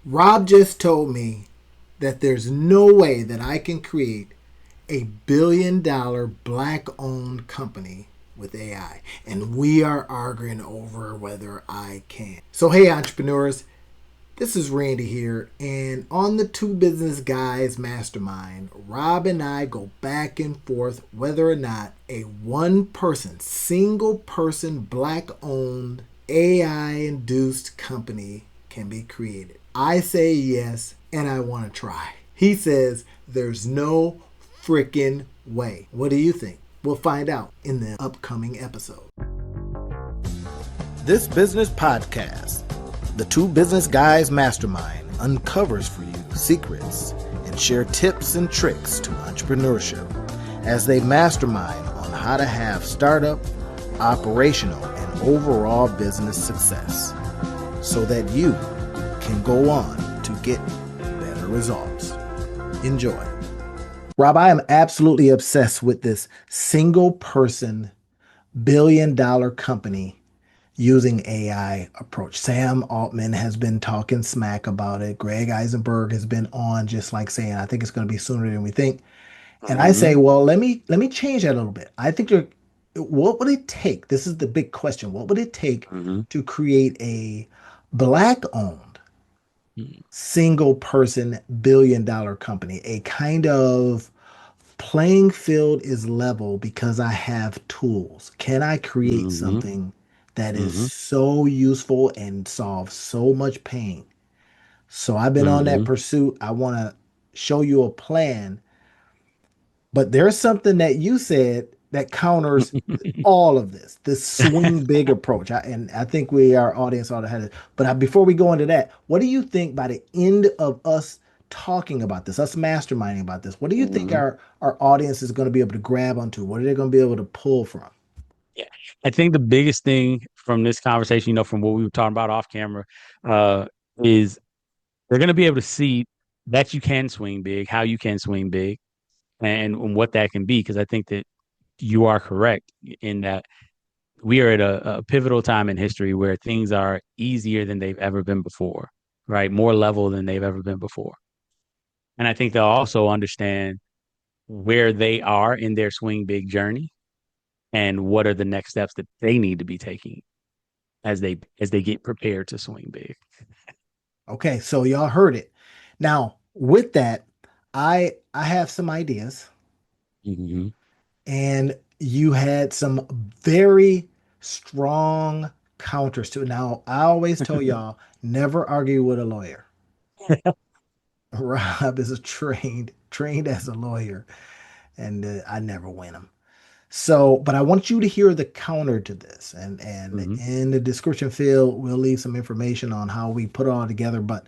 Rob just told me that there's no way that I can create a $1 billion black owned company with AI. And we are arguing over whether I can. So, hey, entrepreneurs, this is Randy here. And on the Two Business Guys Mastermind, Rob and I go back and forth whether or not a one person, single person, black owned, AI induced company can be created. I say yes, and I want to try. He says there's no freaking way. What do you think? We'll find out in the upcoming episode. This business podcast, the Two Business Guys Mastermind, uncovers for you secrets and share tips and tricks to entrepreneurship as they mastermind on how to have startup, operational, and overall business success so that you can go on to get better results. Enjoy. Rob, I am absolutely obsessed with this single person $1 billion company using AI approach. Sam Altman has been talking smack about it. Greg Eisenberg has been on just like saying, I think it's going to be sooner than we think. And I say, well, let me change that a little bit. I think what would it take? This is the big question. What would it take to create a black owned single person $1 billion company? A kind of playing field is level because I have tools. Can I create something that is so useful and solve so much pain? So I've been on that pursuit. I want to show you a plan, but there's something that you said that counters all of this swing big approach. And I think our audience ought to have it. But before we go into that, what do you think by the end of us talking about this, us masterminding about this, what do you think our audience is going to be able to grab onto? What are they going to be able to pull from? Yeah. I think the biggest thing from this conversation, from what we were talking about off camera, is they're going to be able to see that you can swing big, how you can swing big, and what that can be. Because I think that you are correct in that we are at a pivotal time in history where things are easier than they've ever been before, right? More level than they've ever been before. And I think they'll also understand where they are in their swing big journey and what are the next steps that they need to be taking as they get prepared to swing big. Okay, so y'all heard it. Now, with that, I have some ideas, Mm-hmm. and you had some very strong counters to it. Now, I always tell y'all never argue with a lawyer. Rob is trained as a lawyer, and I never win them. So, but I want you to hear the counter to this, and Mm-hmm. in the description field, we'll leave some information on how we put it all together. But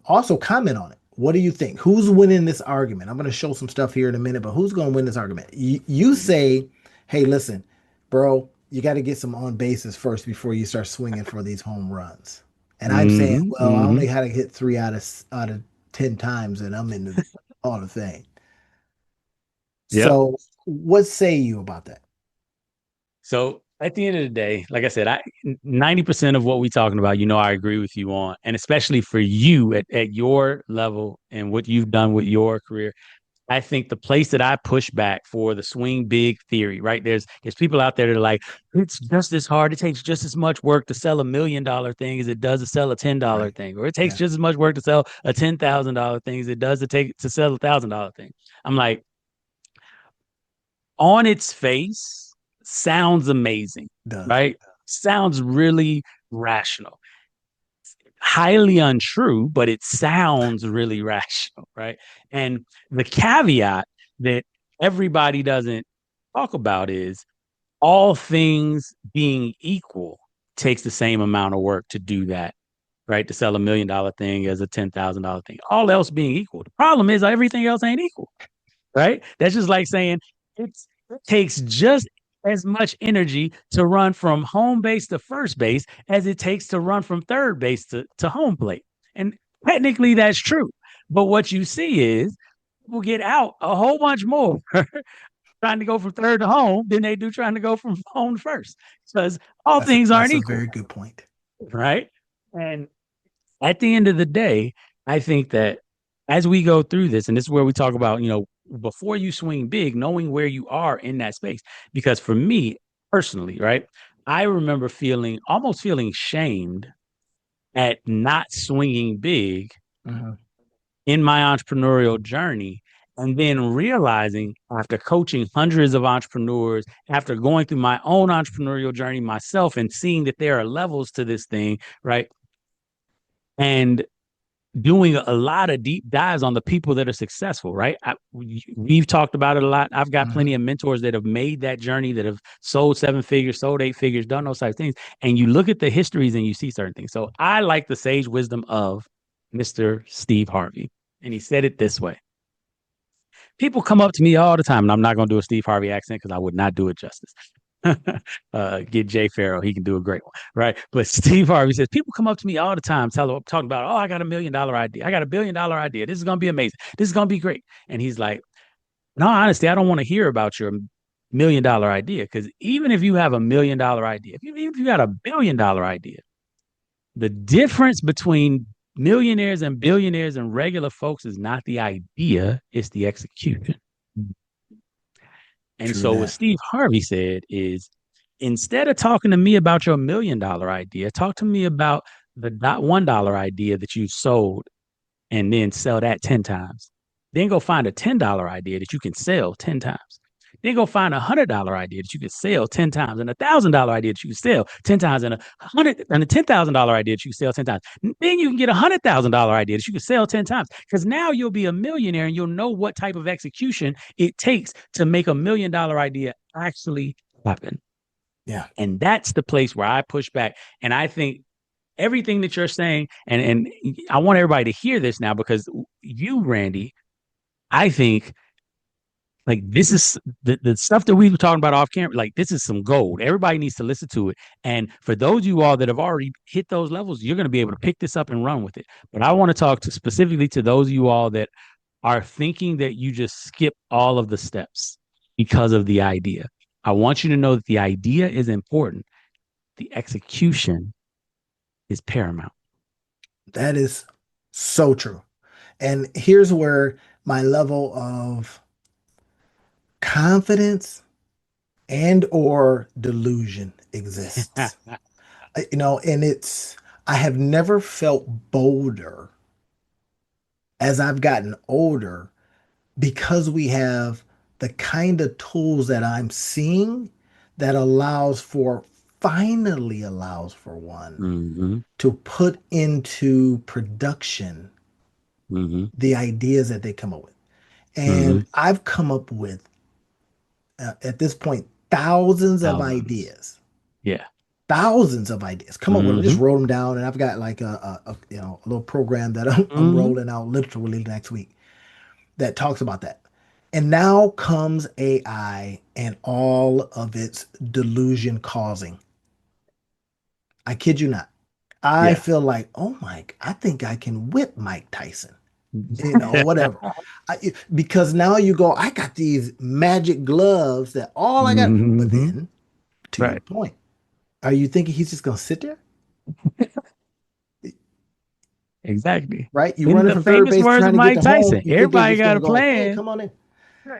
also comment on it. What do you think? Who's winning this argument? I'm going to show some stuff here in a minute, but who's going to win this argument? You say, hey, listen, bro, you got to get some on bases first before you start swinging for these home runs. And I'm saying, Mm-hmm. well, I Mm-hmm. only had to hit three out of 10 times, and I'm in the Hall of Fame. Yep. So, what say you about that? So at the end of the day, like I said, 90% of what we're talking about, I agree with you on, and especially for you at your level and what you've done with your career. I think the place that I push back for the swing big theory, right? There's people out there that are like, it's just as hard. It takes just as much work to sell $1 million thing as it does to sell a $10 Right. thing, or it takes Yeah. just as much work to sell a $10,000 thing as it does to sell $1,000 thing. I'm like, on its face, sounds amazing, Does. right? Sounds really rational. Highly untrue, but it sounds really rational, right? And the caveat that everybody doesn't talk about is all things being equal takes the same amount of work to do that, right? To sell $1 million thing as a $10,000 thing, all else being equal. The problem is everything else ain't equal, right? That's just like saying it takes just as much energy to run from home base to first base as it takes to run from third base to home plate. And technically that's true. But what you see is people get out a whole bunch more trying to go from third to home than they do trying to go from home to first because all That's a, things aren't that's a equal, very good point. right? And at the end of the day, I think that as we go through this, and this is where we talk about, before you swing big, knowing where you are in that space. Because for me personally, right, I remember almost feeling shamed at not swinging big Mhm. in my entrepreneurial journey. And then realizing after coaching hundreds of entrepreneurs, after going through my own entrepreneurial journey myself and seeing that there are levels to this thing, right? And doing a lot of deep dives on the people that are successful, right? We've talked about it a lot. I've got plenty Mhm. of mentors that have made that journey, that have sold 7 figures, sold 8 figures, done those types of things. And you look at the histories and you see certain things. So I like the sage wisdom of Mr. Steve Harvey. And he said it this way: people come up to me all the time, and I'm not going to do a Steve Harvey accent because I would not do it justice. Get Jay Farrell. He can do a great one, right? But Steve Harvey says, people come up to me all the time, talking about, oh, I got $1 million idea. I got $1 billion idea. This is going to be amazing. This is going to be great. And he's like, no, honestly, I don't want to hear about your $1 million idea, because even if you have $1 million idea, even if you got $1 billion idea, the difference between millionaires and billionaires and regular folks is not the idea, it's the execution. And True so what that. Steve Harvey said is, instead of talking to me about your $1 million idea, talk to me about the $1 idea that you sold and then sell that 10 times. Then go find a $10 idea that you can sell 10 times. Then go find $100 idea that you can sell 10 times, and $1,000 idea that you can sell 10 times, and a $10,000 idea that you can sell 10 times. Then you can get $100,000 idea that you can sell 10 times, because now you'll be a millionaire and you'll know what type of execution it takes to make $1 million idea actually happen. Yeah. And that's the place where I push back. And I think everything that you're saying, and I want everybody to hear this now, because you, Randy, I think, like, this is the stuff that we were talking about off camera. Like, this is some gold. Everybody needs to listen to it. And for those of you all that have already hit those levels, you're going to be able to pick this up and run with it. But I want to talk to specifically to those of you all that are thinking that you just skip all of the steps because of the idea. I want you to know that the idea is important. The execution is paramount. That is so true. And here's where my level of confidence and or delusion exists. And I have never felt bolder as I've gotten older, because we have the kind of tools that I'm seeing that finally allows for one Mm-hmm. to put into production Mm-hmm. the ideas that they come up with. Mm-hmm. And I've come up with, at this point, thousands of Thousands. ideas. Yeah. Thousands of ideas. Come up with them, just Mm-hmm. wrote them down, and I've got like a little program that I'm Mm-hmm. rolling out literally next week that talks about that. And now comes AI and all of its delusion causing. I kid you not. I Yeah. feel like, oh my, I think I can whip Mike Tyson, whatever. Because now you go, I got these magic gloves that all I got. But Mm-hmm. then, to your Right. point, are you thinking he's just going to sit there? Exactly. Right? You In running the from third famous base words trying of to get Mike to home. Tyson, You think they're everybody just got going to a go, hey, plan. come on in.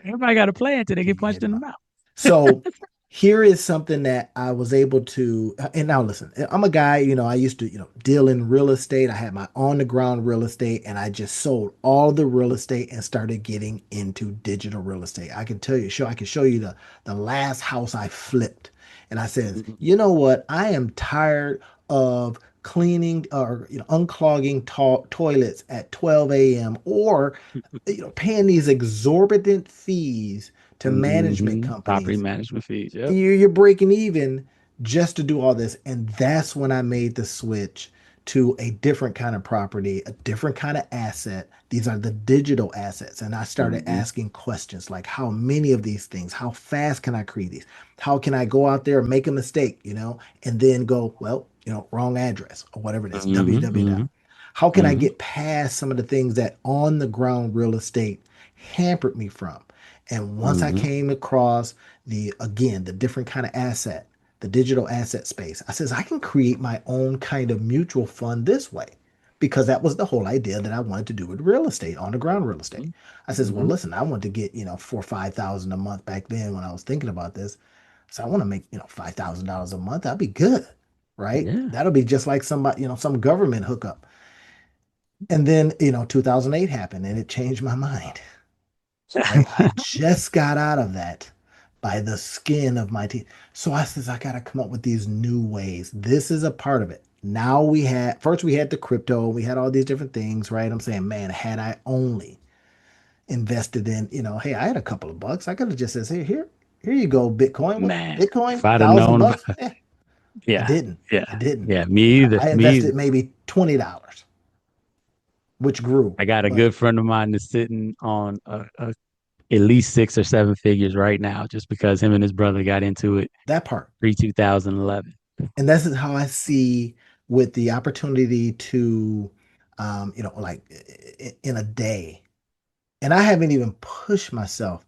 Everybody got a plan until they Till get you hit punched him in the out. mouth. So here is something that I was able to, and now listen, I'm a guy, I used to, deal in real estate. I had my on the ground real estate, and I just sold all the real estate and started getting into digital real estate. I can tell you, I can show you the last house I flipped. And I said, Mhm. you know what? I am tired of cleaning or unclogging toilets at 12 a.m. or paying these exorbitant fees to management Property companies. management fees. Yep. You're breaking even just to do all this. And that's when I made the switch to a different kind of property, a different kind of asset. These are the digital assets. And I started Mm-hmm. asking questions like, how many of these things, how fast can I create these? How can I go out there and make a mistake, and then go, well, wrong address or whatever it is, Mm-hmm. www. How can I Mm-hmm. get past some of the things that on the ground real estate hampered me from? And once I Mm-hmm. came across the different kind of asset, the digital asset space, I says I can create my own kind of mutual fund this way. because that was the whole idea that I wanted to do with real estate, on the ground real estate. I says, well, Mm-hmm. listen, I want to get, 4 or 5 thousand a month back then when I was thinking about this. So I want to make, $5,000 a month. That'd be good, right? Yeah. That'll be just like somebody, some government hookup. And then, 2008 happened and it changed my mind, right? I just got out of that by the skin of my teeth. So I says, I got to come up with these new ways. This is a part of it. Now first we had the crypto, we had all these different things, right? I'm saying, man, had I only invested in, hey, I had a couple of bucks. I could have just said, hey, here you go, Bitcoin. What Man, Bitcoin? if I'd have thousand known bucks? about, I yeah, didn't. I yeah, didn't. yeah, me either, I me either. invested maybe $20, which grew. I got a But good friend of mine that's sitting on at least 6 or 7 figures right now, just because him and his brother got into it that part. pre 2011. And this is how I see with the opportunity to, like in a day. And I haven't even pushed myself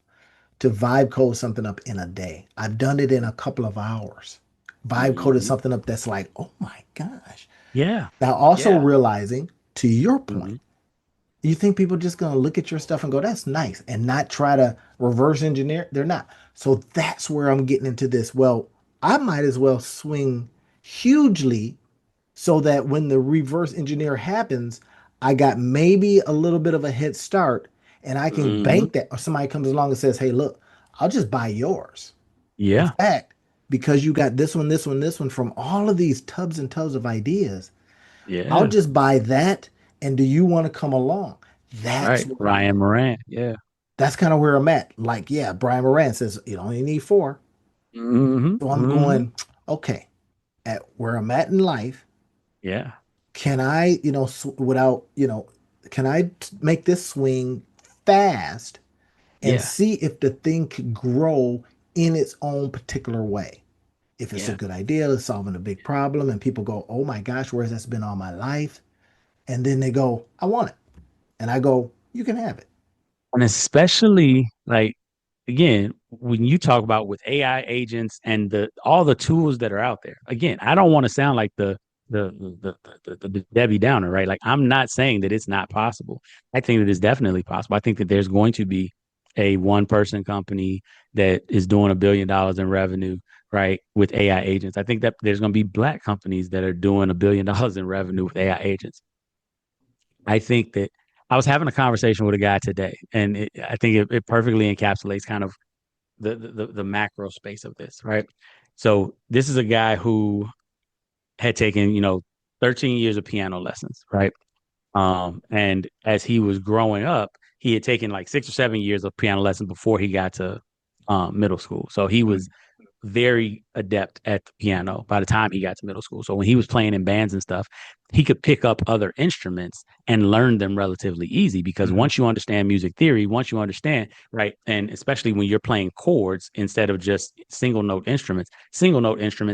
to vibe code something up in a day. I've done it in a couple of hours. Vibe coded Hmm. something up that's like, oh my gosh. Yeah, Now, also yeah. realizing, to your point, Hmm. you think people just gonna look at your stuff and go, that's nice, and not try to reverse engineer? They're not. So that's where I'm getting into this. Well, I might as well swing hugely so that when the reverse engineer happens, I got maybe a little bit of a head start and I can Hmm. bank that. Or somebody comes along and says, hey, look, I'll just buy yours. In Yeah, fact, because you got this one, this one, this one from all of these tubs and tubs of ideas, I'll yeah. just buy that. And do you want to come along? That's Right. where I'm Ryan at. Moran. Yeah. That's kind of where I'm at. Like, yeah, Brian Moran says you only need four. Hmm. So I'm Hmm. going, okay, at where I'm at in life, Yeah. can I, without, can I make this swing fast and Yeah. see if the thing could grow in its own particular way? If it's a Yeah. good idea, it's solving a big problem, and people go, oh my gosh, where's that's been all my life? And then they go, I want it. And I go, you can have it. And especially like again, when you talk about with AI agents and the all the tools that are out there, again, I don't want to sound like the the Debbie Downer, right? Like I'm not saying that it's not possible. I think that it's definitely possible. I think that there's going to be a one person company that is doing $1 billion in revenue, right, with AI agents. I think that there's going to be black companies that are doing $1 billion in revenue with AI agents. I think that I was having a conversation with a guy today, and I think it perfectly encapsulates kind of the macro space of this, right? So this is a guy who had taken 13 years of piano lessons, right? And as he was growing up, he had taken like 6 or 7 years of piano lessons before he got to middle school. So he was very adept at the piano by the time he got to middle school. So when he was playing in bands and stuff, he could pick up other instruments and learn them relatively easy because Mhm. once you understand music theory, once you understand, right, and especially when you're playing chords instead of just single note instruments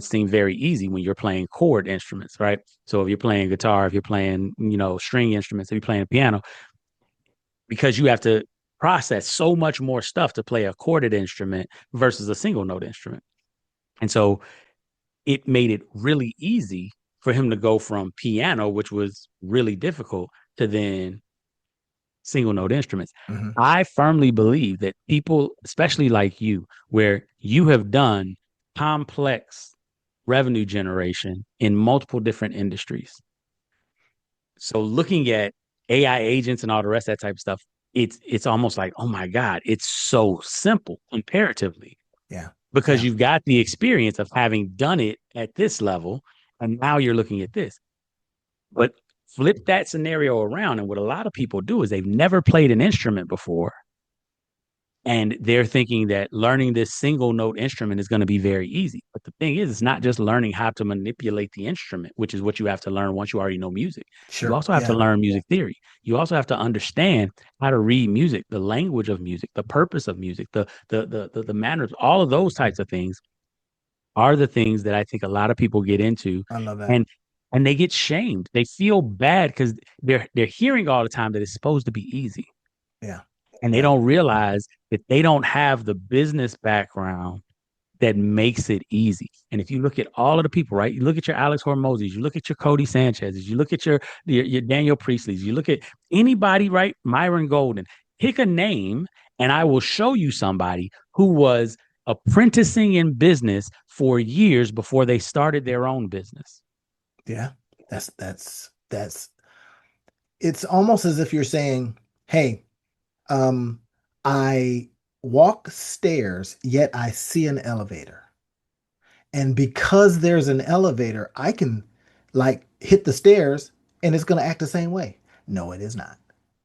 seem very easy when you're playing chord instruments, right? So if you're playing guitar, if you're playing, string instruments, if you're playing a piano, because you have to process so much more stuff to play a chorded instrument versus a single note instrument. And so it made it really easy for him to go from piano, which was really difficult, to then single note instruments. Mhm. I firmly believe that people, especially like you, where you have done complex revenue generation in multiple different industries. So looking at AI agents and all the rest of that type of stuff, it's almost like, oh my God, it's so simple comparatively Yeah. because Yeah. you've got the experience of having done it at this level, and now you're looking at this. But flip that scenario around, and what a lot of people do is they've never played an instrument before, and they're thinking that learning this single note instrument is going to be very easy. But the thing is, it's not just learning how to manipulate the instrument, which is what you have to learn once you already know music. You Sure. also have to Yeah. learn music theory. You also have to understand how to read music, the language of music, the purpose of music, the manners, all of those types of things are the things that I think a lot of people get into, I love that. and they get shamed. They feel bad because they're hearing all the time that it's supposed to be easy, Yeah. and they Yeah. don't realize that they don't have the business background, that makes it easy. And if you look at all of the people, right? You look at your Alex Hormozis, you look at your Cody Sanchez's, you look at your Daniel Priestley's, you look at anybody, right? Myron Golden. Pick a name, and I will show you somebody who was apprenticing in business for years before they started their own business. Yeah. That's it's almost as if you're saying, hey, I walk stairs, yet I see an elevator. And because there's an elevator, I can like hit the stairs and it's going to act the same way. No, it is not.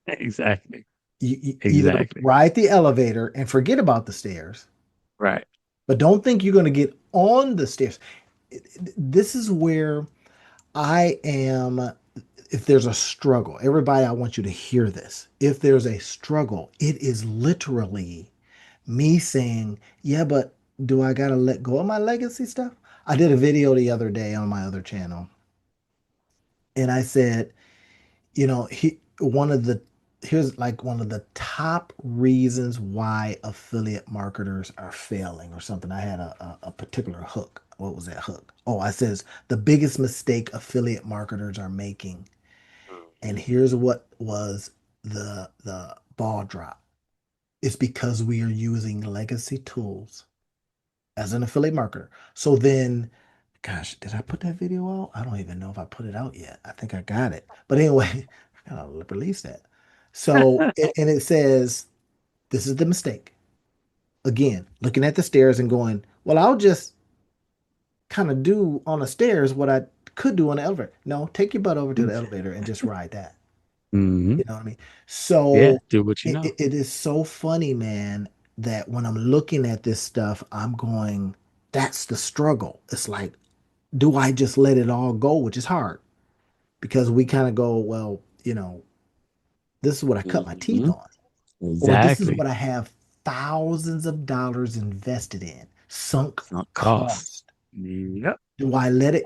Exactly. You either Exactly. ride the elevator and forget about the stairs, Right. but don't think you're going to get on the stairs. This is where I am. If there's a struggle, everybody, I want you to hear this. If there's a struggle, it is literally me saying, yeah, but do I got to let go of my legacy stuff? I did a video the other day on my other channel, and I said, one of the here's like one of the top reasons why affiliate marketers are failing or something. I had a particular hook. What was that hook? Oh, I says the biggest mistake affiliate marketers are making. And here's what was the ball drop. It's because we are using legacy tools as an affiliate marketer. So then, gosh, did I put that video out? I don't even know if I put it out yet. I think I got it. But anyway, I gotta release that. So, and it says, this is the mistake. Again, looking at the stairs and going, well, I'll just kind of do on the stairs what I could do on the elevator. No, take your butt over to the elevator and just ride that. Mm-hmm. You know what I mean? Yeah. So Do what you it, know. it it is so funny, man, that when I'm looking at this stuff, I'm going, that's the struggle. It's like, do I just let it all go, which is hard because we kind of go, well, this is what I cut my teeth Mm-hmm. on, or this is Exactly. what I have thousands of dollars invested in, sunk Sunk cost. cost. Yep. Do I let it?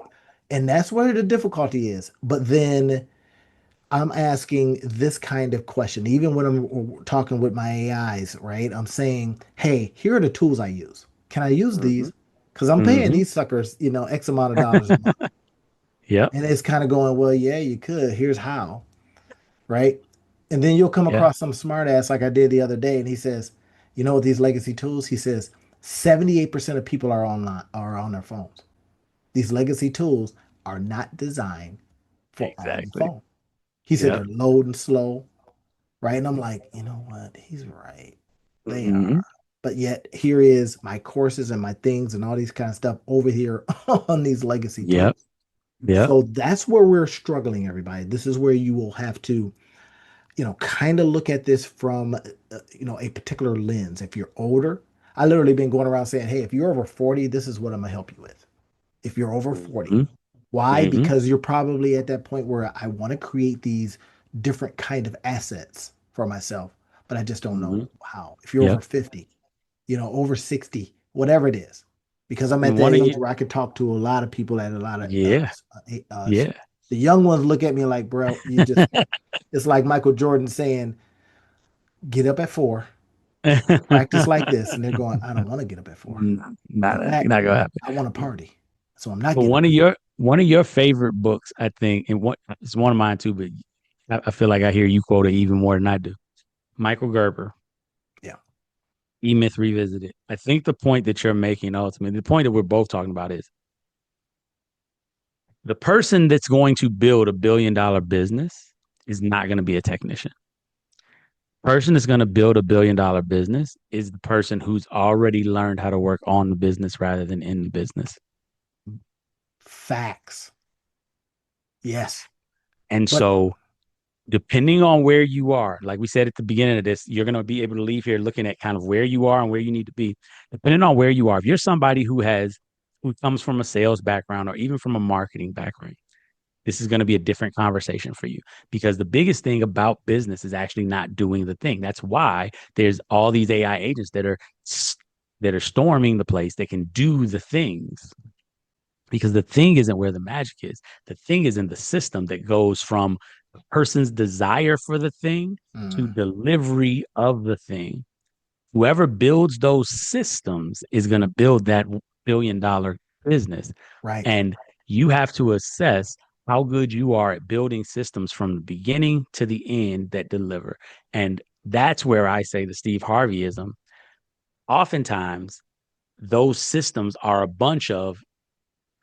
And that's where the difficulty is. But then I'm asking this kind of question, even when I'm talking with my AIs, right? I'm saying, hey, here are the tools I use. Can I use Mm-hmm. these? Because I'm paying Mm-hmm. these suckers, X amount of dollars a month. Yep. And it's kind of going, well, yeah, you could. Here's how, right? And then you'll come Yeah. across some smart ass like I did the other day, and he says, you know what these legacy tools? He says 78% of people are online, are on their phones. These legacy tools are not designed for on the Exactly. phone. He said Yep. they're loading slow, right? And I'm like, you know what? He's right. They Mm-hmm. are. But yet here is my courses and my things and all these kind of stuff over here on these legacy Yep. tools. Yep. So that's where we're struggling, everybody. This is where you will have to, kind of look at this from, a particular lens. If you're older, I literally been going around saying, hey, if you're over 40, this is what I'm gonna help you with. If you're over 40. Mm-hmm. Why? Mm-hmm. Because you're probably at that point where I want to create these different kind of assets for myself, but I just don't Mm-hmm. know how. If you're over Yep. 50, over 60, whatever it is, because I'm at And that one of age you, where I can talk to a lot of people at a lot of yeah, yeah. the young ones look at me like, bro, it's like Michael Jordan saying, get up at 4, practice like this. And they're going, I don't want to get up at 4. In fact, Not gonna happen. I want to party. So I'm not But getting up. one of your favorite books, I think, and what it's one of mine too, but I feel like I hear you quote it even more than I do. Michael Gerber, Yeah. E-Myth Revisited. I think the point that you're making ultimately, the point that we're both talking about is the person that's going to build $1 billion business is not going to be a technician. Person that's going to build $1 billion business is the person who's already learned how to work on the business rather than in the business. Facts. Yes. And But so, depending on where you are, like we said at the beginning of this, you're going to be able to leave here looking at kind of where you are and where you need to be. Depending on where you are, if you're somebody who comes from a sales background or even from a marketing background, this is going to be a different conversation for you because the biggest thing about business is actually not doing the thing. That's why there's all these AI agents that are storming the place that can do the things because the thing isn't where the magic is. The thing is in the system that goes from a person's desire for the thing to mm, delivery of the thing. whoever builds those systems is going to build that $1 billion business. Right. And you have to assess how good you are at building systems from the beginning to the end that deliver. And that's where I say the Steve Harveyism. Oftentimes, those systems are a bunch of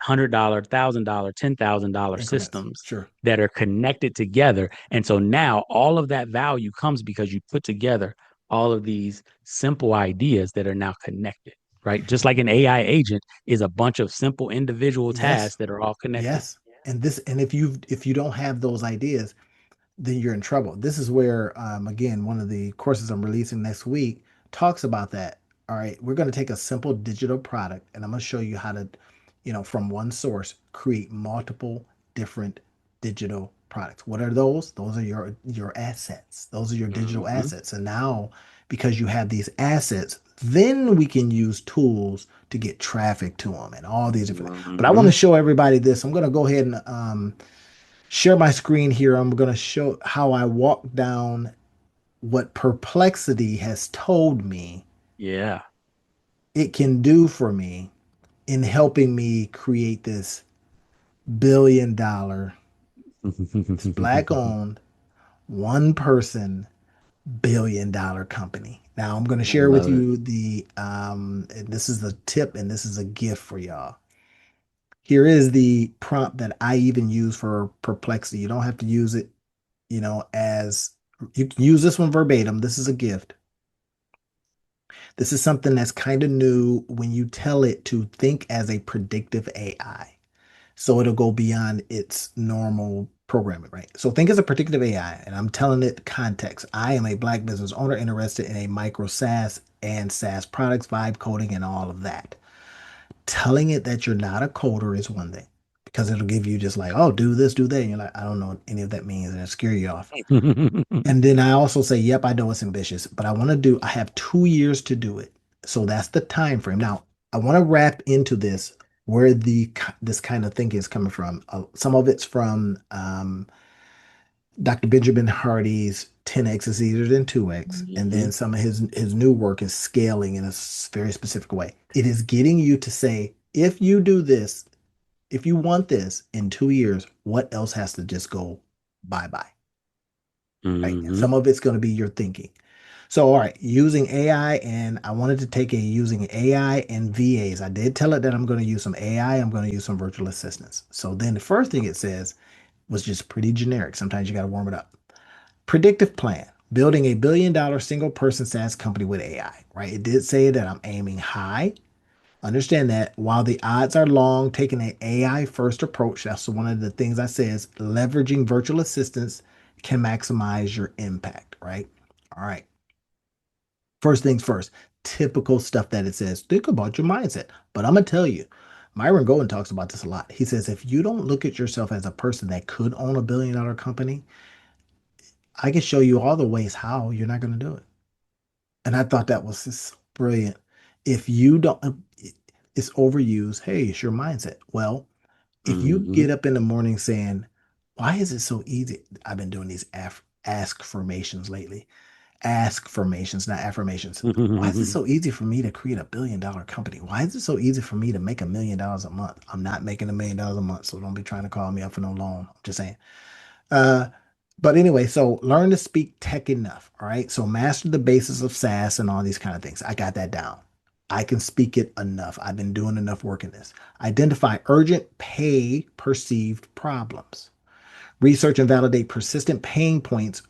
$100, $1,000, $10,000 Increments. systems Sure. that are connected together. And so now all of that value comes because you put together all of these simple ideas that are now connected, right? Just like an AI agent is a bunch of simple individual Yes. tasks that are all connected. Yes. And if you don't have those ideas, then you're in trouble. This is where, again, one of the courses I'm releasing next week talks about that. All right, we're going to take a simple digital product and I'm going to show you how to, from one source, create multiple different digital products. What are those? Those are your assets. Those are your digital Mm-hmm. assets. And now, because you have these assets, then we can use tools to get traffic to them and all these different things. But I want Mm-hmm. to show everybody this. I'm going to go ahead and share my screen here. I'm going to show how I walk down what Perplexity has told me Yeah. it can do for me in helping me create this $1 billion, it's black owned, one person $1 billion company. Now I'm going to I share with love it. you and this is a tip and this is a gift for y'all. Here is the prompt that I even use for Perplexity. You don't have to use it, as you can use this one verbatim. This is a gift. This is something that's kind of new when you tell it to think as a predictive AI. So it'll go beyond its normal programming, right? So think as a predictive AI, and I'm telling it context. I am a black business owner interested in a micro SaaS and SaaS products, vibe coding, and all of that. Telling it that you're not a coder is one thing because it'll give you just like, oh, do this, do that. And you're like, I don't know what any of that means, and it'll scare you off. And then I also say, yep, I know it's ambitious, but I have 2 years to do it. So that's the time frame. Now, I want to wrap into this where this kind of thinking is coming from. Some of it's from Dr. Benjamin Hardy's 10x is easier than 2x. And Mm-hmm. then some of his new work is scaling in a very specific way. It is getting you to say, if you do this, if you want this in 2 years, what else has to just go bye bye? Right. And Mm-hmm. some of it's going to be your thinking. So, all right, using AI, and I wanted to take using AI and VAs. I did tell it that I'm going to use some AI, I'm going to use some virtual assistants. So then the first thing it says was just pretty generic. Sometimes you got to warm it up. Predictive plan, building a $1 billion single person SaaS company with AI, right? It did say that I'm aiming high. Understand that while the odds are long, taking an AI first approach, that's one of the things I say is leveraging virtual assistants can maximize your impact, right? All right. First things first, typical stuff that it says, think about your mindset. But I'm going to tell you, Myron Golden talks about this a lot. He says, if you don't look at yourself as a person that could own $1 billion company, I can show you all the ways how you're not going to do it. And I thought that was just brilliant. If you don't, it's overused. Hey, it's your mindset. Well, if you Mm-hmm. get up in the morning saying, why is it so easy? I've been doing these ask formations lately. Ask formations, not affirmations. Why is it so easy for me to create a $1 billion company? Why is it so easy for me to make $1 million a month? I'm not making $1 million a month, so don't be trying to call me up for no loan. I'm just saying. Uh, but anyway, so learn to speak tech enough. All right. So master the basis of SaaS and all these kind of things. I got that down. I can speak it enough. I've been doing enough work in this. Identify urgent pay perceived problems. Research and validate persistent pain points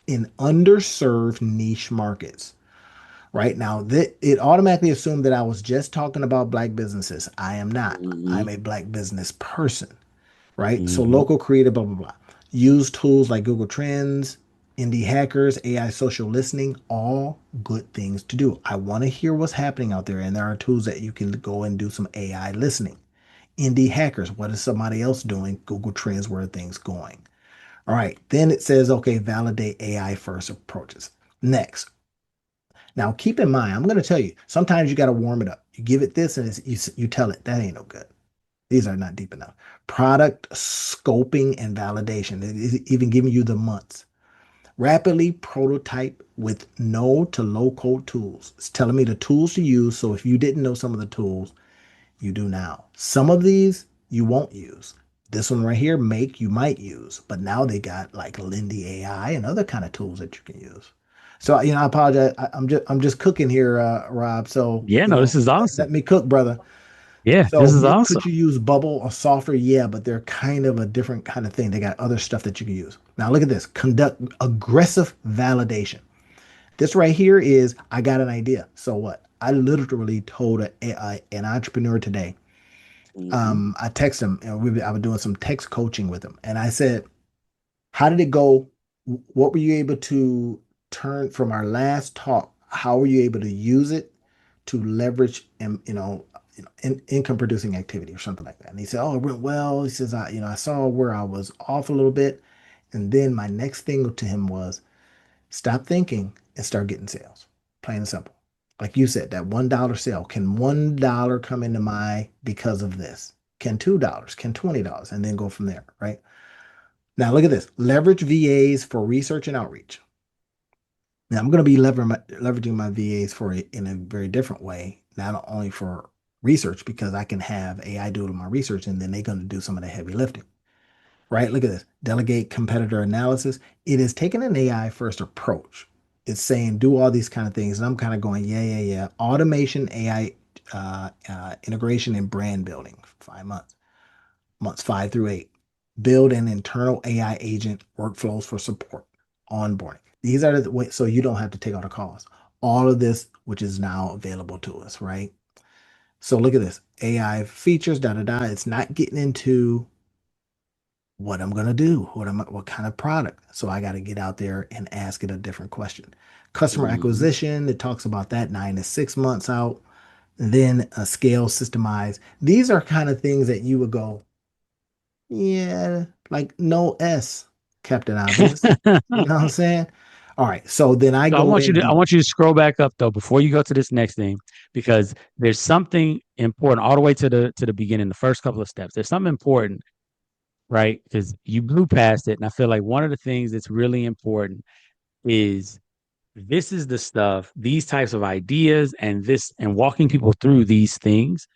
in underserved niche markets. Right now, it automatically assumed that I was just talking about black businesses. I am not. Mm-hmm. I'm a black business person, right? So Mm-hmm. local creative, blah, blah, blah. Use tools like Google Trends, indie hackers, AI social listening, all good things to do. I want to hear what's happening out there. And there are tools that you can go and do some AI listening. Indie hackers, what is somebody else doing? Google Trends, where are things going? All right. Then it says, okay, validate AI first approaches. Next. Now, keep in mind, I'm going to tell you, sometimes you got to warm it up. You give it this and you tell it that ain't no good. These are not deep enough. Product scoping and validation. It is even giving you the months. Rapidly prototype with no to low code tools. It's telling me the tools to use. So if you didn't know some of the tools, you do now. Some of these you won't use. This one right here, Make, you might use, but now they got like Lindy AI and other kind of tools that you can use. So I apologize. I'm just cooking here, Rob. So Yeah, no, this is let awesome. me cook, brother. Yeah, this So is could awesome. you use Bubble or Software? Yeah, but they're kind of a different kind of thing. They got other stuff that you can use. Now look at this. Conduct aggressive validation. This right here is I got an idea. So what? I literally told an entrepreneur today. Hmm. I texted him, and I was doing some text coaching with him, and I said, "How did it go? What were you able to turn from our last talk? How were you able to use it to leverage and income producing activity or something like that?" And he said, "Oh, it went well." He says, I saw where I was off a little bit, and then my next thing to him was stop thinking and start getting sales. Plain and simple. Like you said, that $1 sale. Can $1 come into my because of this? Can $2? Can $20? And then go from there, right? Now look at this. Leverage VAs for research and outreach. Now I'm going to be leveraging my VAs in a very different way, not only for research, because I can have AI do my research and then they're going to do some of the heavy lifting, right? Look at this. Delegate competitor analysis. It is taking an AI first approach. It's saying do all these kind of things. And I'm kind of going, yeah, yeah, yeah. Automation, AI integration, and brand building. 5 months. Months 5 through 8. Build an internal AI agent workflows for support, onboarding. These are the ways so you don't have to take all the calls. All of this, which is now available to us, right? So look at this AI features, da da da. It's not getting into what I'm gonna do, what kind of product. So I got to get out there and ask it a different question. Customer Hmm. acquisition, it talks about that 9 to 6 months out. And then a scale systemize. These are kind of things that you would go, yeah, like no S, Captain Obvious. You know what I'm saying? All right. So then I So go in I deep. want you to scroll back up though before you go to this next thing, because there's something important all the way to the beginning, the first couple of steps. There's something important, right? Because you blew past it, and I feel like one of the things that's really important is this is the stuff, these types of ideas, and this and walking people through these things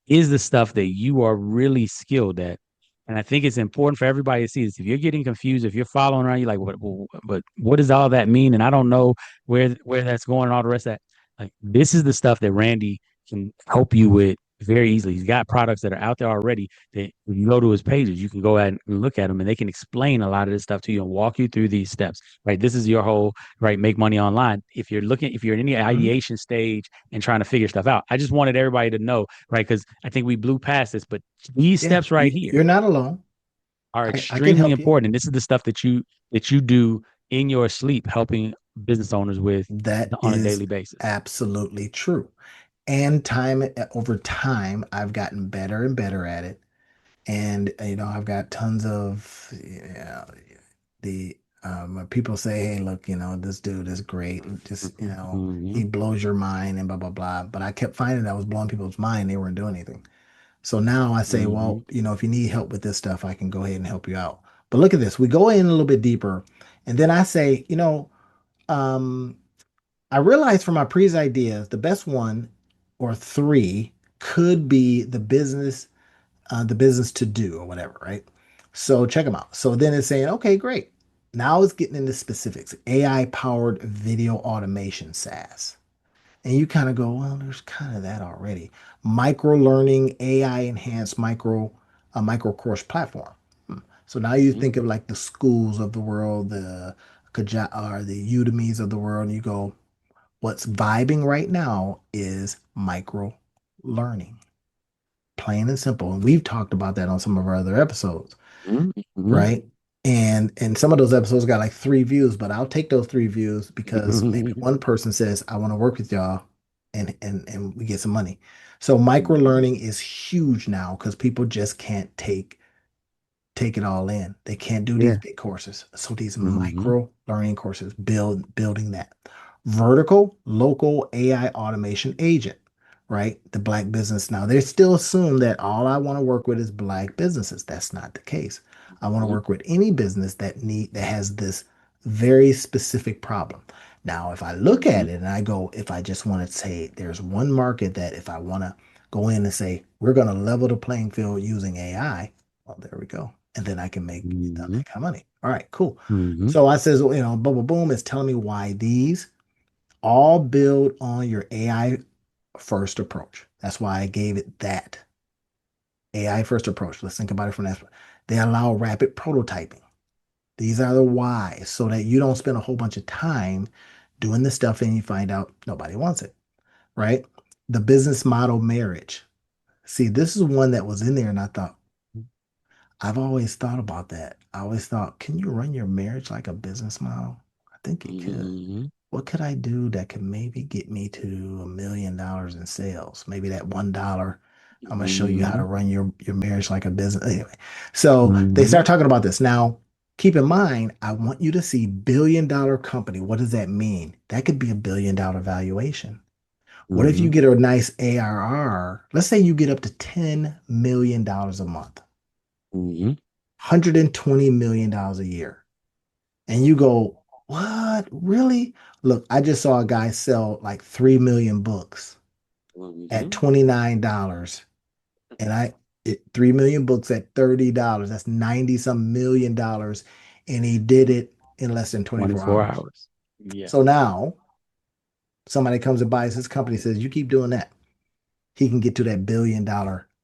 is the stuff that you are really skilled at. And I think it's important for everybody to see this. If you're getting confused, if you're following around, you're like, but what does all that mean? And I don't know where that's going and all the rest of that. Like this is the stuff that Randy can help you with very easily. He's got products that are out there already that when you go to his pages, you can go ahead and look at them and they can explain a lot of this stuff to you and walk you through these steps. Right. This is your whole right, make money online. If you're in any Mhm. ideation stage and trying to figure stuff out, I just wanted everybody to know, right? Because I think we blew past this, but these Yeah, steps right here you're not alone. are I can extremely help you. important. And this is the stuff that you do in your sleep, helping business owners with That on a is daily basis. absolutely true. And over time, I've gotten better and better at it. And I've got tons of the when people say, "Hey, look, this dude is great. Just he Mm-hmm. blows your mind and blah blah blah." But I kept finding that I was blowing people's mind. They weren't doing anything. So now I say, Mm-hmm. well, if you need help with this stuff, I can go ahead and help you out. But look at this. We go in a little bit deeper, and then I say, um, I realized from my previous ideas, the best one or three could be the business to do or whatever, right? So check them out. So then it's saying, okay, great. Now it's getting into specifics. AI powered video automation SaaS. And you kind of go, well, there's kind of that already. Micro learning, AI enhanced a micro course platform. So now you think of like the schools of the world, the or the Udemy's of the world, and you go, what's vibing right now is micro learning, plain and simple. And we've talked about that on some of our other episodes, Mm-hmm. right? And some of those episodes got like 3 views, but I'll take those 3 views because maybe one person says, I want to work with y'all and we get some money. So micro learning is huge now because people just can't take it all in. They can't do these Yeah. big courses. So these Mm-hmm. micro learning courses building that. Vertical local AI automation agent, right? The black business. Now they still assume that all I want to work with is black businesses. That's not the case. I want to work with any business that has this Very specific problem. Now, if I look at Mhm. it and I go, if I just want to say there's one market that if I want to go in and say we're going to level the playing field using AI, well, there we go. And then I can make that Mhm. kind of money. All right, cool. Mhm. So I says, boom, boom, boom. It's telling me why these all build on your AI first approach. That's why I gave it that AI first approach. Let's think about it from that. They allow rapid prototyping. These are the whys so that you don't spend a whole bunch of time doing this stuff and you find out nobody wants it, right? The business model marriage. See, this is one that was in there and I thought, I've always thought about that. I always thought, can you run your marriage like a business model? I think it could. Mhm. What could I do that could maybe get me to $1 million in sales? Maybe that $1. I'm gonna show you how to Mhm. run your marriage like a business. Anyway, so they Mhm. start talking about this. Now, keep in mind, I want you to see $1 billion company. What does that mean? That could be $1 billion valuation. What if you Mhm. get a nice ARR? Let's say you get up to $10 million a month, Mhm. $120 million a year. And you go, what? Really? Look, I just saw a guy sell like 3 million books at Mhm. $29. And 3 million books at $30. That's 90 some $1 million. And he did it in less than 24 24 hours. hours. Yeah. So now somebody comes and buys his company, says, you keep doing that. He can get to that $1 billion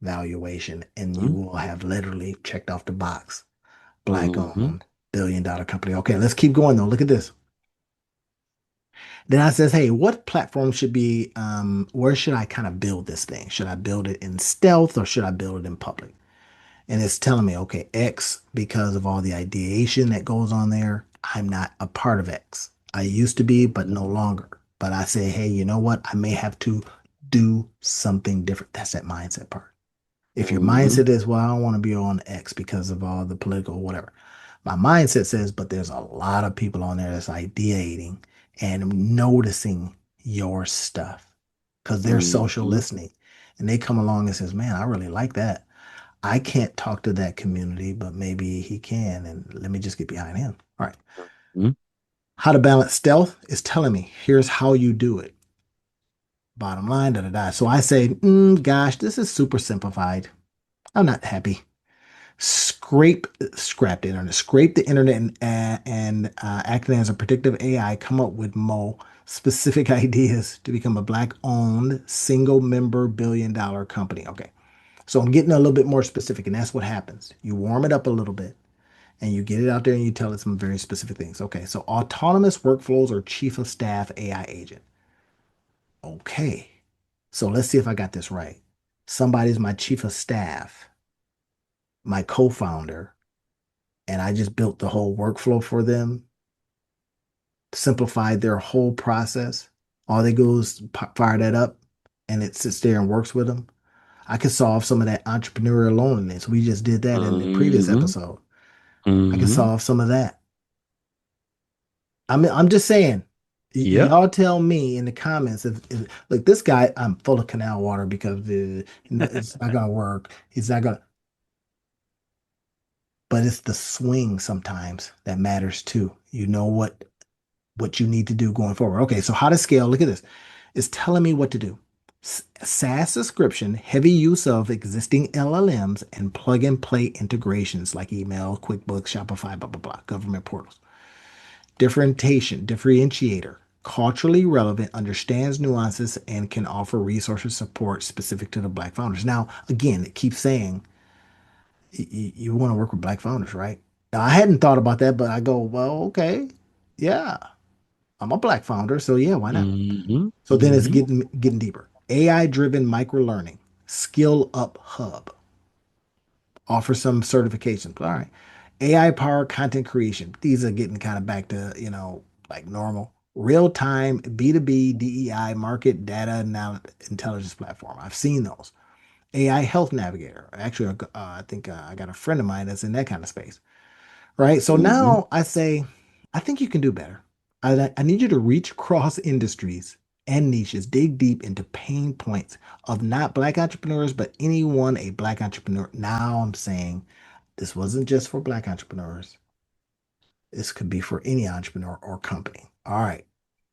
valuation and you Mhm. will have literally checked off the box. Black Mhm. owned $1 billion company. Okay, let's keep going though. Look at this. Then I says, hey, what platform should be, where should I kind of build this thing? Should I build it in stealth or should I build it in public? And it's telling me, okay, X, because of all the ideation that goes on there, I'm not a part of X. I used to be, but no Mhm. longer. But I say, hey, you know what? I may have to do something different. That's that mindset part. If your Mhm. mindset is, well, I don't want to be on X because of all the political whatever. My mindset says, but there's a lot of people on there that's ideating and noticing your stuff because they're social Mhm. listening. And they come along and says, man, I really like that. I can't talk to that community, but maybe he can. And let me just get behind him. All right. Mhm. How to balance stealth is telling me here's how you do it. Bottom line, da da da. So I say, gosh, this is super simplified. I'm not happy. Scrap the internet, scrape the internet, and acting as a predictive AI, come up with more specific ideas to become a black-owned, single-member billion-dollar company. Okay, so I'm getting a little bit more specific, and that's what happens. You warm it up a little bit, and you get it out there, and you tell it some very specific things. Okay, so autonomous workflows or chief of staff AI agent. Okay, so let's see if I got this right. Somebody's my chief of staff, my co-founder and I just built the whole workflow for them, simplified their whole process. All they do is fire that up and it sits there and works with them. I could solve some of that entrepreneurial loneliness. We just did that in the previous Mhm. episode. I can Mhm. solve some of that. I'm just saying, Yep. y'all tell me in the comments if like this guy, I'm full of canal water because it's not gonna work. He's not gonna, but it's the swing sometimes that matters too. You know what you need to do going forward. Okay, so how to scale, look at this. It's telling me what to do. SaaS subscription, heavy use of existing LLMs, and plug and play integrations like email, QuickBooks, Shopify, blah, blah, blah, government portals. Differentiator, culturally relevant, understands nuances, and can offer resources support specific to the Black founders. Now, again, it keeps saying you want to work with Black founders, right? Now, I hadn't thought about that, but I go, well, okay, yeah, I'm a Black founder, so yeah, why not? Mhm. So then it's Mhm. getting deeper. AI driven micro learning, Skill Up Hub, offer some certifications. All right. AI powered content creation. These are getting kind of back to, like normal. Real time B2B DEI market data intelligence platform. I've seen those. AI health navigator. Actually, I think I got a friend of mine that's in that kind of space. Right. So Mhm. now I say, I think you can do better. I need you to reach across industries and niches, dig deep into pain points of not Black entrepreneurs, but anyone a Black entrepreneur. Now I'm saying this wasn't just for Black entrepreneurs. This could be for any entrepreneur or company. All right.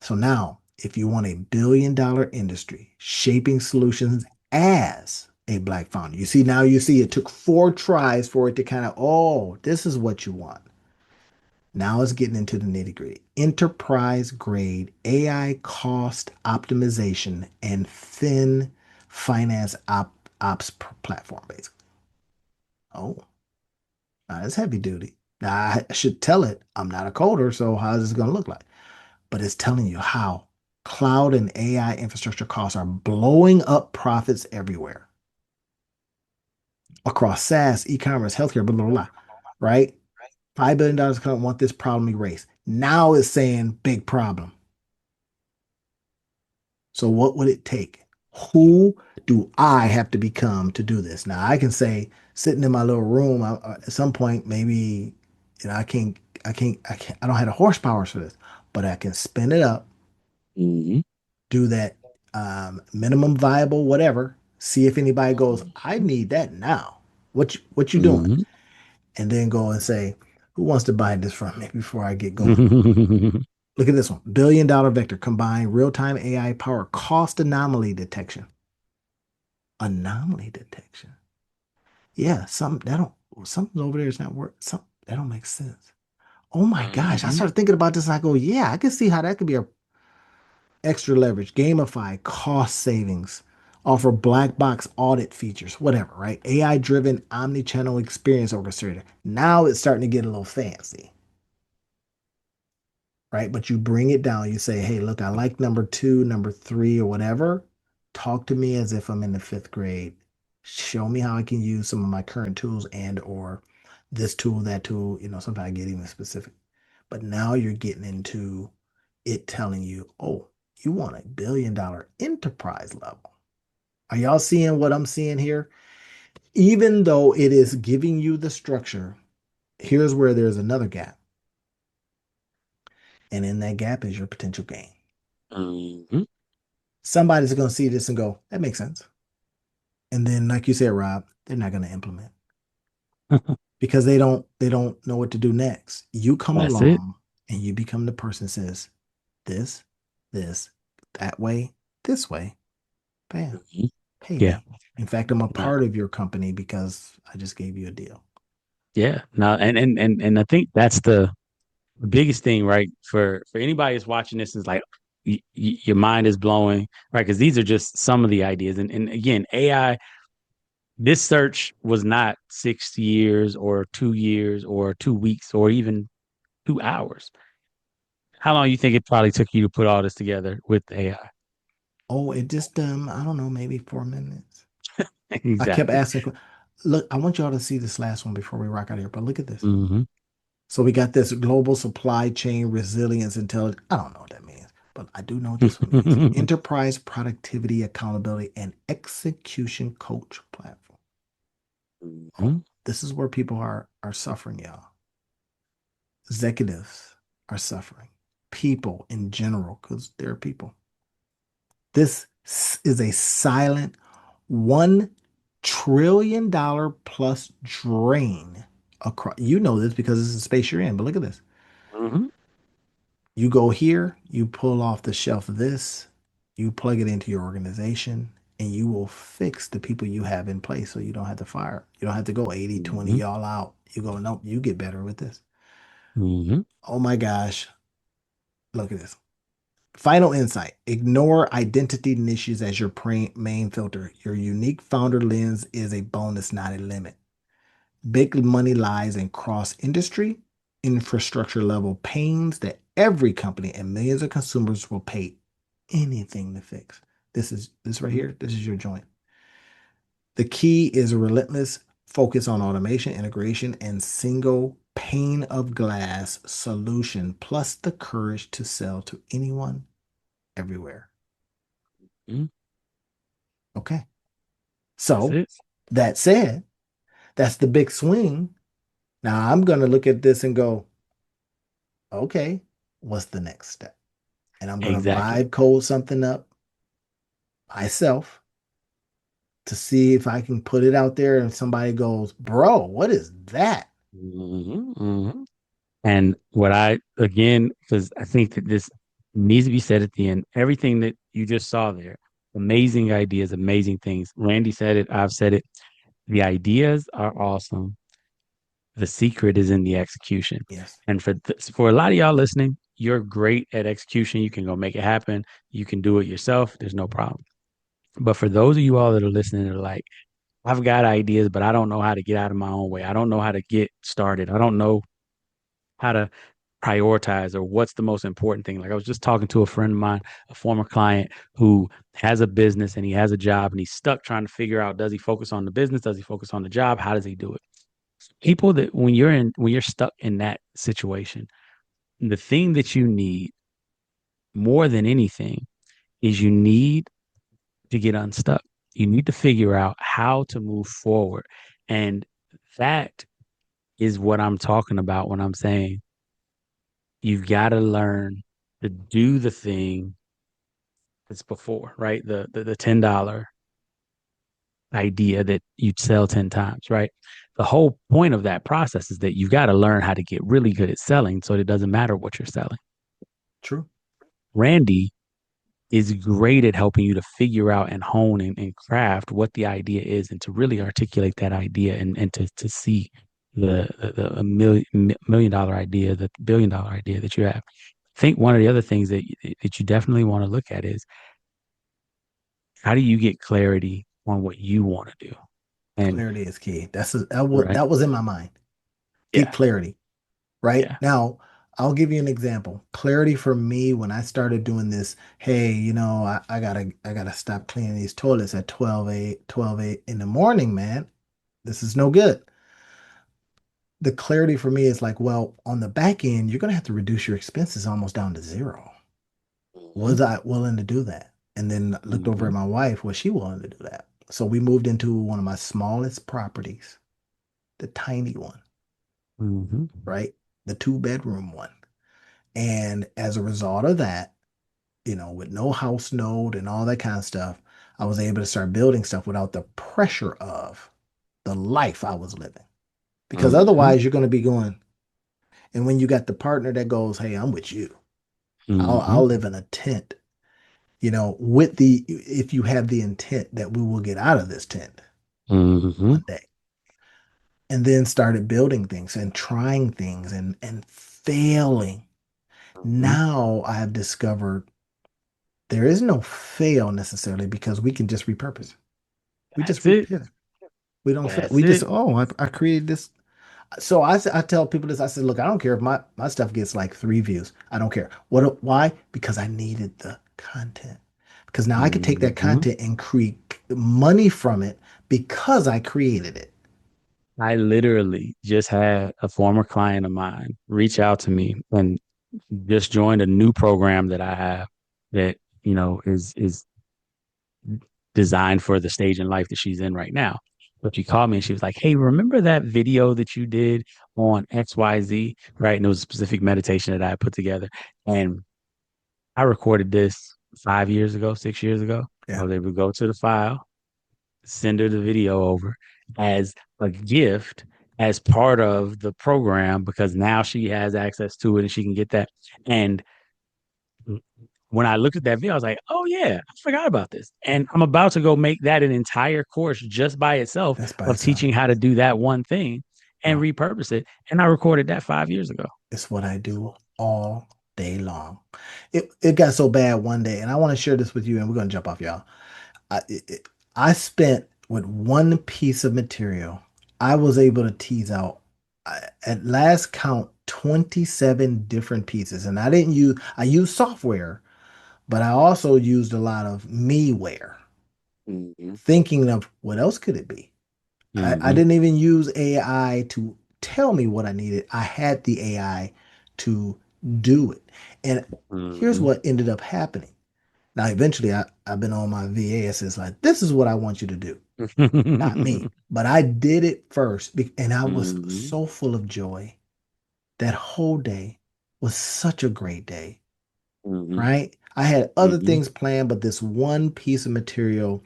So now, if you want $1 billion industry shaping solutions as a Black founder, you see it took 4 tries for it to kind of, oh, this is what you want. Now it's getting into the nitty gritty. Enterprise grade AI cost optimization and thin finance ops platform, basically. Oh, now that's heavy duty. Now I should tell it I'm not a coder, so how's this going to look like? But it's telling you how cloud and AI infrastructure costs are blowing up profits everywhere across SaaS, e-commerce, healthcare, blah, blah, blah, right? $5 billion couldn't want this problem erased. Now it's saying big problem. So what would it take? Who do I have to become to do this? Now I can say sitting in my little room at some point, maybe, I don't have the horsepower for this, but I can spin it up, Mm-hmm. do that minimum viable, whatever, see if anybody goes, I need that now. What you doing? Mm-hmm. And then go and say, who wants to buy this from me before I get going? Mm-hmm. Look at this one. $1 billion vector combined real-time AI power cost anomaly detection. Anomaly detection. Yeah, something over there is not work. Some that don't make sense. Oh my gosh. I started thinking about this and I go, yeah, I can see how that could be a extra leverage, gamify, cost savings, offer black box audit features, whatever, right? AI driven omni-channel experience orchestrator. Now it's starting to get a little fancy, right? But you bring it down. You say, hey, look, I like number 2, number 3, or whatever. Talk to me as if I'm in the 5th grade. Show me how I can use some of my current tools and or this tool, that tool. Sometimes I get even specific. But now you're getting into it telling you, oh, you want $1 billion enterprise level. Are y'all seeing what I'm seeing here? Even though it is giving you the structure, here's where there's another gap. And in that gap is your potential gain. Mm-hmm. Somebody's going to see this and go, that makes sense. And then, like you said, Rob, they're not going to implement because they don't know what to do next. You come That's it. along and you become the person that says this, this, that way, this way, bam, Mhm. pay Yeah. me. In fact, I'm a No. part of your company because I just gave you a deal. Yeah. No. And I think that's the biggest thing, right? For anybody that's watching this is like your mind is blowing, right? Because these are just some of the ideas. And again, AI. This search was not 6 years or 2 years or 2 weeks or even 2 hours. How long you think it probably took you to put all this together with AI? Oh, it just I don't know, maybe 4 minutes. I kept Exactly. asking. Look, I want y'all to see this last one before we rock out here. But look at this. Mm-hmm. So we got this global supply chain resilience intelligence. I don't know what that means, but I do know what this one means. Enterprise productivity, accountability, and execution coach platform. Mm-hmm. Oh, this is where people are suffering, y'all. Executives are suffering. People in general, because they're people. This is a silent $1 trillion plus drain across. You know this because this is the space you're in, but look at this. Mm-hmm. You go here, you pull off the shelf of this, you plug it into your organization, and you will fix the people you have in place so you don't have to fire. You don't have to go 80/20 Mm-hmm. y'all out. You go, nope, you get better with this. Mm-hmm. Oh my gosh. Look at this. Final insight: ignore identity niches as your main filter. Your unique founder lens is a bonus, not a limit. Big money lies in cross industry, infrastructure level pains that every company and millions of consumers will pay anything to fix. This right here. This is your joint. The key is a relentless focus on automation, integration, and single pane of glass solution, plus the courage to sell to anyone everywhere. Mm-hmm. Okay. That's So it. that said, that's the big swing. Now I'm going to look at this and go, okay, what's the next step? And I'm going to Exactly. vibe code something up myself to see if I can put it out there and somebody goes, bro, what is that? Mm-hmm. Mm-hmm. And what I, again, because I think that this needs to be said at the end, everything that you just saw there, amazing ideas, amazing things. Randy said it, I've said it. The ideas are awesome. The secret is in the execution. Yes. And for a lot of y'all listening, you're great at execution. You can go make it happen. You can do it yourself. There's no problem. But for those of you all that are listening, that are like, I've got ideas, but I don't know how to get out of my own way. I don't know how to get started. I don't know how to prioritize or what's the most important thing. Like I was just talking to a friend of mine, a former client who has a business and he has a job and he's stuck trying to figure out, does he focus on the business? Does he focus on the job? How does he do it? People that when you're stuck in that situation, the thing that you need more than anything is you need to get unstuck. You need to figure out how to move forward. And that is what I'm talking about when I'm saying you've got to learn to do the thing that's before, right? The $10 idea that you'd sell 10 times, right? The whole point of that process is that you've got to learn how to get really good at selling so it doesn't matter what you're selling. True. Randy is great at helping you to figure out and hone and craft what the idea is and to really articulate that idea and to see the million dollar idea, the $1 billion idea that you have. I think one of the other things that you definitely want to look at is how do you get clarity on what you want to do? And Clarity is key. right, That was in my mind. Get yeah, clarity. Right yeah. now, I'll give you an example. Clarity for me when I started doing this, hey, I gotta stop cleaning these toilets at 12 in the morning, man. This is no good. The clarity for me is like, well, on the back end, you're gonna have to reduce your expenses almost down to zero. Mhm, Was I willing to do that? And then looked over at mhm, my wife, was she willing to do that? So we moved into one of my smallest properties, the tiny one, mhm, right? The 2 bedroom one. And as a result of that, with no house note and all that kind of stuff, I was able to start building stuff without the pressure of the life I was living. Because mhm, otherwise, you're going to be going, and when you got the partner that goes, "Hey, I'm with you. I'll mhm, live in a tent," with the if you have the intent that we will get out of this tent mhm, one day, and then started building things and trying things and failing. mhm. Now I have discovered there is no fail necessarily because we can just repurpose. We just That's it. repent. We don't fail. That's We just, it. oh, I created this. So I tell people this. I said, look, I don't care if my stuff gets like 3 views. I don't care. Why? Because I needed the content. Because now I could take that Mhm. content and create money from it because I created it. I literally just had a former client of mine reach out to me and just joined a new program that I have that, is designed for the stage in life that she's in right now. But she called me and she was like, "Hey, remember that video that you did on XYZ?" Right. And it was a specific meditation that I put together. And I recorded this 5 years ago, 6 years ago. I Yeah. was able to go to the file, send her the video over as a gift as part of the program because now she has access to it and she can get that. And when I looked at that video, I was like, oh yeah, I forgot about this. And I'm about to go make that an entire course just by itself That's by of itself. teaching how to do that one thing and Bro, repurpose it. And I recorded that 5 years ago. it's what I do all day long. It got so bad one day, and I want to share this with you, and we're gonna jump off, y'all. I spent with one piece of material, I was able to tease out at last count 27 different pieces. And I used software, but I also used a lot of meware, Mm-hmm. thinking of what else could it be? I Mm-hmm. didn't even use AI to tell me what I needed. I had the AI to do it. And here's Mm-hmm. what ended up happening. Now, eventually, I've been on my VA. It says, like, this is what I want you to do. Not me, but I did it first. And I was Mm-hmm. so full of joy. That whole day was such a great day, Mm-hmm. right? I had other Mm-hmm. things planned, but this one piece of material,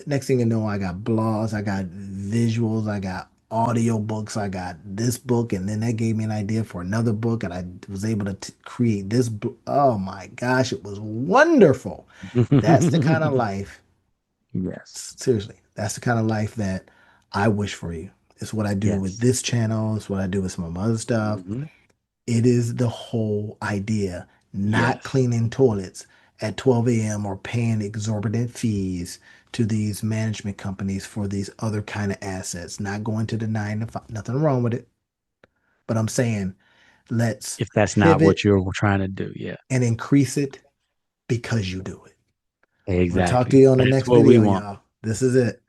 next thing you know, I got blogs, I got visuals, I got audio books. I got this book, and then that gave me an idea for another book, and I was able to create this book. Oh my gosh, it was wonderful. That's the kind of life, Yes. seriously, that's the kind of life that I wish for you. It's what I do with Yes. this channel, it's what I do with some of my other stuff. Hmm. It is the whole idea, not Yes. cleaning toilets at 12 a.m. or paying exorbitant fees to these management companies for these other kind of assets, not going to the 9 to 5, nothing wrong with it. But I'm saying let's If that's not what pivot you're trying to do. Yeah. and increase it because you do it. I'm going to talk to Exactly. you on the That's next what we video, want. y'all. This is it.